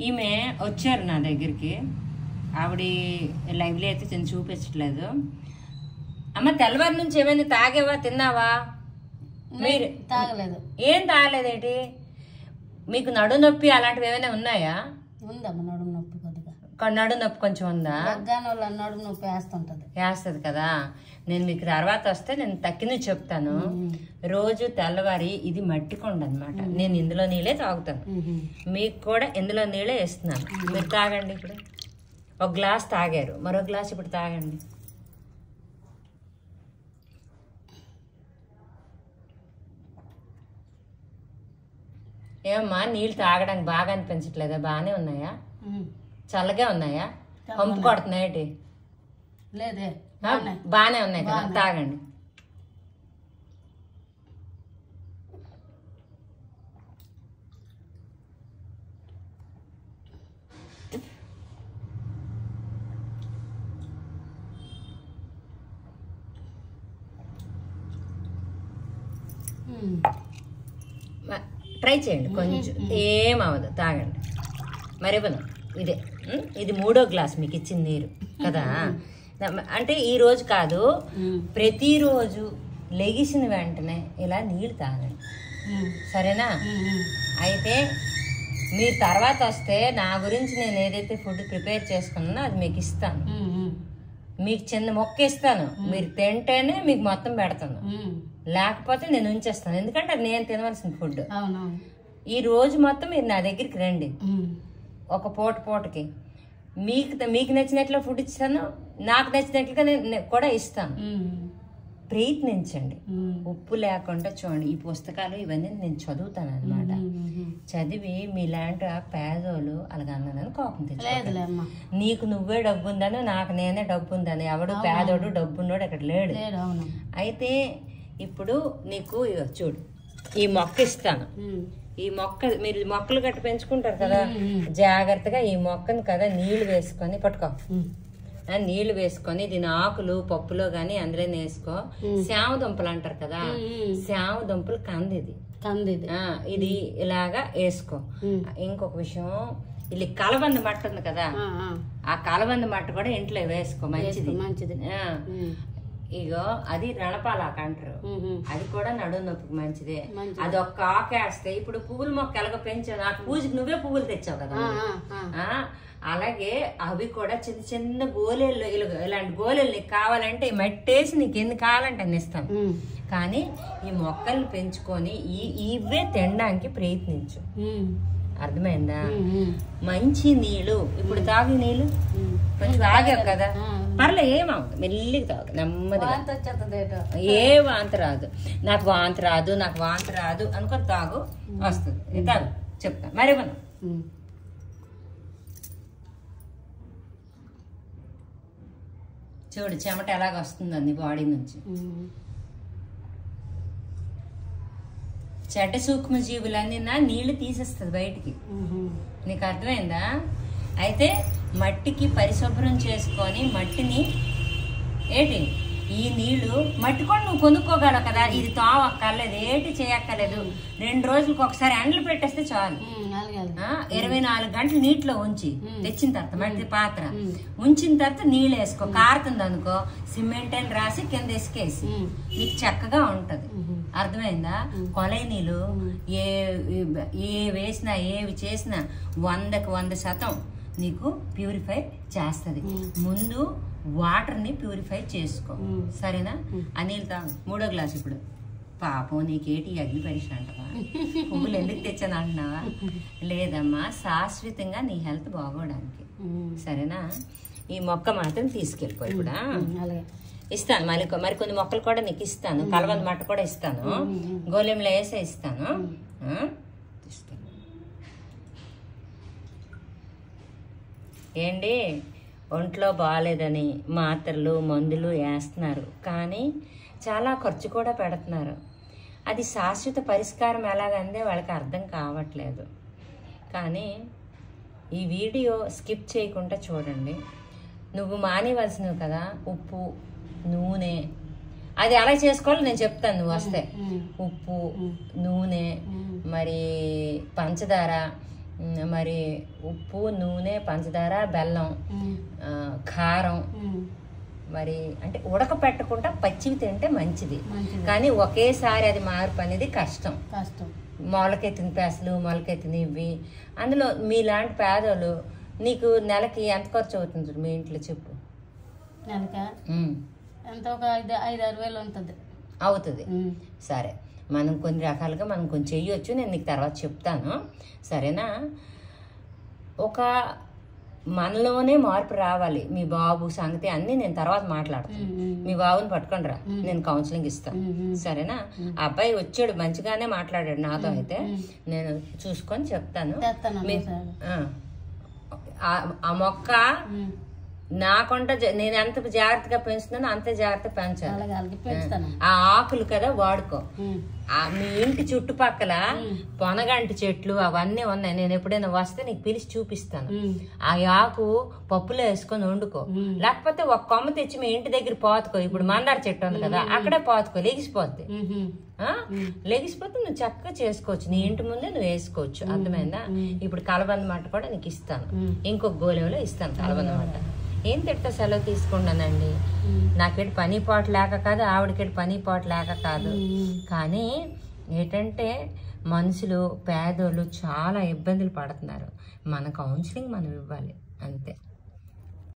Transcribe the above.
ఈమె వచ్చారు నా దగ్గరికి. ఆవిడ లైవ్లో అయితే నేను చూపించట్లేదు. అమ్మ తెల్లవారి నుంచి ఏమైనా తాగేవా, తిన్నావా? మీరు తాగలేదు. ఏం తాగలేదేంటి? మీకు నడుము నొప్పి అలాంటివి ఏమైనా ఉన్నాయా? ఉందమ్మ నడుము నొప్పి కొద్దిగా. నడుము నొప్పి కొంచెం ఉందా? నడుము నొప్పి వేస్తుంది కదా. నేను మీకు తర్వాత వస్తే నేను తక్కిన చెప్తాను. రోజు తెల్లవారి ఇది మట్టి కొండ అనమాట. నేను ఇందులో నీళ్ళే తాగుతాను. మీకు కూడా ఇందులో నీళ్ళే వేస్తున్నాను. మీరు తాగండి. ఇప్పుడు ఒక గ్లాస్ తాగారు, మరో గ్లాస్ ఇప్పుడు తాగండి. ఏమమ్మా నీళ్ళు తాగడానికి బాగా అనిపించట్లేదా? బాగానే ఉన్నాయా? చల్లగా ఉన్నాయా? పంపు కొడుతున్నాయేటి? లేదే, బాగానే ఉన్నాయి కదా. తాగండి. ట్రై చేయండి, కొంచెం ఏమవదు. తాగండి. మరివ్వను. ఇది 3వ గ్లాస్ మీకు ఇచ్చిన నీరు కదా. అంటే ఈ రోజు కాదు, ప్రతిరోజు లెగిసిన వెంటనే ఇలా నీళ్ళు తాగండి, సరేనా? అయితే మీరు తర్వాత వస్తే నా గురించి నేను ఏదైతే ఫుడ్ ప్రిపేర్ చేసుకున్నానో అది మీకు ఇస్తాను. మీకు చిన్న మొక్క ఇస్తాను, మీరు తింటేనే మీకు మొత్తం పెడతాను, లేకపోతే నేను ఉంచేస్తాను. ఎందుకంటే అది నేను తినవలసిన ఫుడ్. ఈ రోజు మొత్తం మీరు నా దగ్గరికి రండి, ఒక పూటకి మీకు నచ్చినట్లు ఫుడ్ ఇస్తాను, నాకు నచ్చినట్లుగా నేను కూడా ఇస్తాను. ప్రయత్నించండి. ఉప్పు లేకుండా చూడండి. ఈ పుస్తకాలు ఇవన్నీ నేను చదువుతాను అనమాట. చదివి మీలాంటి పేదోళ్ళు అలాగన్నానని కోపం తెచ్చుకోలేదు. నీకు నువ్వే డబ్బు ఉందని, నాకు నేనే డబ్బు ఉందని. ఎవడు పేదోడు డబ్బున్నోడు అక్కడ లేడు. అయితే ఇప్పుడు నీకు చూడు, ఈ మొక్క ఇస్తాను. ఈ మొక్క మీరు మొక్కలు గట్టి పెంచుకుంటారు కదా, జాగ్రత్తగా ఈ మొక్కను కదా నీళ్లు వేసుకొని పట్టుకో. నీళ్లు వేసుకొని దీని ఆకులు పప్పులో గాని అందులో వేసుకో. శామ దుంపలు అంటారు కదా, శామ దుంపలు కందిది ఇది ఇలాగా వేసుకో. ఇంకొక విషయం, ఇది కలబంద మట్ట ఉంది కదా, ఆ కలబంద మట్ట కూడా ఇంట్లో వేసుకో. మంచిది. ఇగో అది రణపాలాకు అంటారు, అది కూడా నడుము నొప్పికి మంచిదే. అది ఒక్క ఆకేస్తే ఇప్పుడు పువ్వుల మొక్క ఎలాగో పెంచావు, నాకు పూజకి నువ్వే పువ్వులు తెచ్చావు కదా, అలాగే అవి కూడా చిన్న చిన్న గోళీలు, ఇలాంటి గోళీలు నీకు కావాలంటే మట్టేసి నీకు ఎన్ని కావాలంటే అన్ని ఇస్తాను. కానీ ఈ మొక్కల్ని పెంచుకొని ఇవే తినడానికి ప్రయత్నించు, అర్థమైందా? మంచి నీళ్ళు ఇప్పుడు తాగు. నీళ్ళు కొంచెం తాగావు కదా, పర్లే, ఏమవుతుంది, మెల్లిగా తాగు, నెమ్మదిగా. ఏ వాంతి రాదు. నాకు వాంతి రాదు అనుకొని తాగు, వస్తుంది. తాగు, చెప్తా. మరి మనం చూడు చెమట ఎలాగ వస్తుందండి బాడీ నుంచి. చెడ్డ సూక్ష్మ జీవులన్నీ నీళ్లు తీసేస్తుంది బయటికి. నీకు అర్థమైందా? అయితే మట్టికి పరిశుభ్రం చేసుకొని మట్టిని ఏంటి ఈ నీళ్లు మట్టి కూడా నువ్వు కొనుక్కోగలవు కదా. ఇది తావక్కర్లేదు, ఏంటి చేయక్కర్లేదు. 2 రోజులకు ఒకసారి ఎండలు పెట్టేస్తే చాలు. 24 గంటలు నీటిలో ఉంచి తెచ్చిన తర్వాత మట్టి పాత్ర ఉంచిన తర్వాత నీళ్ళు వేసుకో. కారుతుంది అనుకో, సిమెంట్ అని రాసి కింద ఇసుకేసి నీకు చక్కగా ఉంటది. అర్థమైందా? కొలై నీళ్ళు వేసినా ఏవి చేసినా 100కి 100% నీకు ప్యూరిఫై చేస్తుంది. ముందు వాటర్ ని ప్యూరిఫై చేసుకో, సరేనా? అనిల్ తాగు 3వ గ్లాస్. ఇప్పుడు పాపం నీకేటి అగ్ని పరీక్ష అంటవా? పువ్వులు ఎందుకు తెచ్చాను అంటున్నావా? లేదమ్మా, శాశ్వతంగా నీ హెల్త్ బాగోడానికి, సరేనా? ఈ మొక్క మాత్రం తీసుకెళ్ళిపోయి కూడా ఇస్తాను. మరి కొన్ని మొక్కలు కూడా నీకు ఇస్తాను. కలబంద మట్ట కూడా ఇస్తాను, గోళంలో వేసే ఇస్తాను. ఏంటి ఒంట్లో బాగాలేదని మాత్రలు మందులు వేస్తున్నారు, కానీ చాలా ఖర్చు కూడా పెడుతున్నారు. అది శాశ్వత పరిష్కారం ఎలాగందే వాళ్ళకి అర్థం కావట్లేదు. కానీ ఈ వీడియో స్కిప్ చేయకుండా చూడండి. నువ్వు మానేవలసినవి కదా, ఉప్పు, నూనె, అది ఎలా చేసుకోవాలో నేను చెప్తాను నువ్వు వస్తే. ఉప్పు, నూనె, మరి పంచదార, మరి ఉప్పు, నూనె, పంచదార, బెల్లం, కారం, మరి అంటే ఉడకపెట్టకుండా పచ్చివి తింటే మంచిది. కానీ ఒకేసారి అది మార్పు అనేది కష్టం. మొలకెత్తిన పెసలు, మొలకెత్తిన ఇవి. అందులో మీలాంటి పేదోళ్ళు నీకు నెలకి ఎంత ఖర్చు అవుతుంది మీ ఇంట్లో చెప్పు? నెలకా ఎంత? ఒక 5-6 వేలు ఉంటుంది. అవుతుంది. సరే, మనం కొన్ని రకాలుగా మనం కొంచెం చెయ్యొచ్చు. నేను నీకు తర్వాత చెప్తాను, సరేనా? ఒక మనలోనే మార్పు రావాలి. మీ బాబు సంగతి అన్ని నేను తర్వాత మాట్లాడతాను. మీ బాబుని పట్టుకొని రా, నేను కౌన్సిలింగ్ ఇస్తాను, సరేనా? ఆ అబ్బాయి వచ్చాడు, మంచిగానే మాట్లాడాడు నాతో. అయితే నేను చూసుకొని చెప్తాను. ఆ మొక్క నాకుంట నేను ఎంత జాగ్రత్తగా పెంచుతున్నానో అంతే జాగ్రత్త పెంచాలి. ఆ ఆకులు కదా వాడుకో. మీ ఇంటి చుట్టుపక్కల పొనగంటి చెట్లు అవన్నీ ఉన్నాయి. నేను ఎప్పుడైనా వస్తే నీకు పిలిచి చూపిస్తాను. ఆ ఆకు పప్పులో వేసుకొని వండుకో. లేకపోతే ఒక కొమ్మ తెచ్చి మీ ఇంటి దగ్గర పోతుకో. ఇప్పుడు మందార చెట్టు ఉంది కదా, అక్కడే పోతుకో, లెగిసిపోద్ది. లెగిసిపోతే నువ్వు చక్కగా చేసుకోవచ్చు. నీ ఇంటి ముందే నువ్వు వేసుకోవచ్చు. అర్థమైందా? ఇప్పుడు కలబంద మట్ట కూడా నీకు ఇస్తాను. ఇంకొక గోళంలో ఇస్తాను కలబంద మట్ట. ఏం తిట్టా సెలవు తీసుకున్నానండి. నాకేటి పని పాటు లేక కాదు, ఆవిడకేటి పని పాటు లేక కాదు. కానీ ఏంటంటే మనుషులు, పేదోళ్ళు చాలా ఇబ్బందులు పడుతున్నారు. మన కౌన్సిలింగ్ మనం ఇవ్వాలి, అంతే.